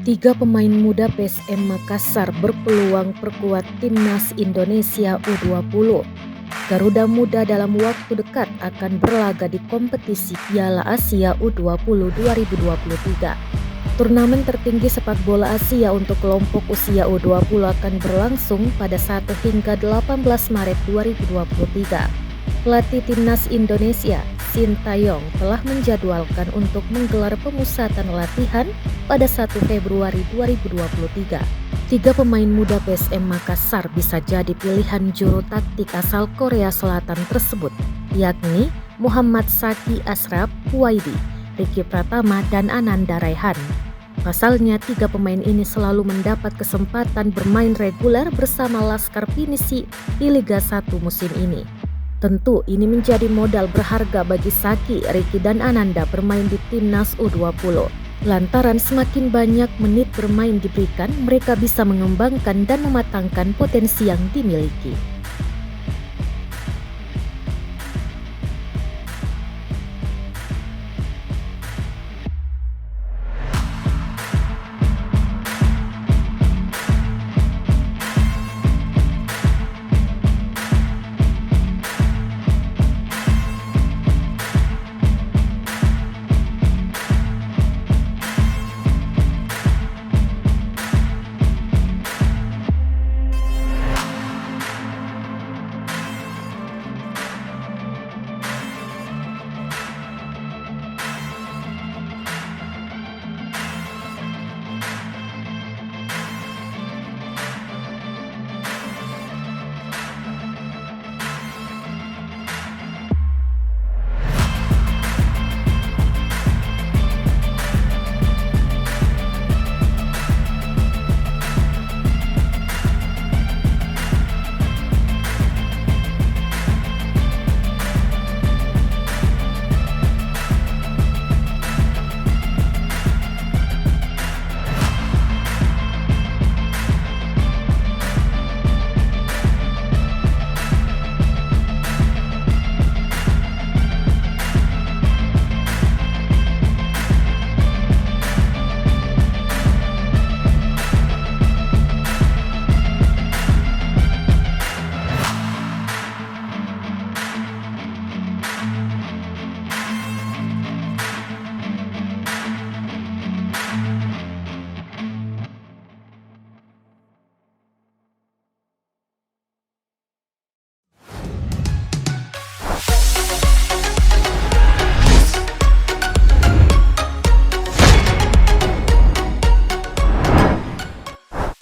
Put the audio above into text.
Tiga pemain muda PSM Makassar berpeluang perkuat timnas Indonesia U20. Garuda Muda dalam waktu dekat akan berlaga di kompetisi Piala Asia U20 2023. Turnamen tertinggi sepak bola Asia untuk kelompok usia U20 akan berlangsung pada 1 hingga 18 Maret 2023. Pelatih timnas Indonesia, Sintayong, telah menjadwalkan untuk menggelar pemusatan latihan pada 1 Februari 2023. Tiga pemain muda PSM Makassar bisa jadi pilihan juru taktik asal Korea Selatan tersebut, yakni Muhammad Saki Ashraf Huwaidi, Ricky Pratama, dan Ananda Raihan. Pasalnya, tiga pemain ini selalu mendapat kesempatan bermain reguler bersama Laskar Pinisi di Liga 1 musim ini. Tentu ini menjadi modal berharga bagi Saki, Ricky, dan Ananda bermain di timnas U20. Lantaran semakin banyak menit bermain diberikan, mereka bisa mengembangkan dan mematangkan potensi yang dimiliki.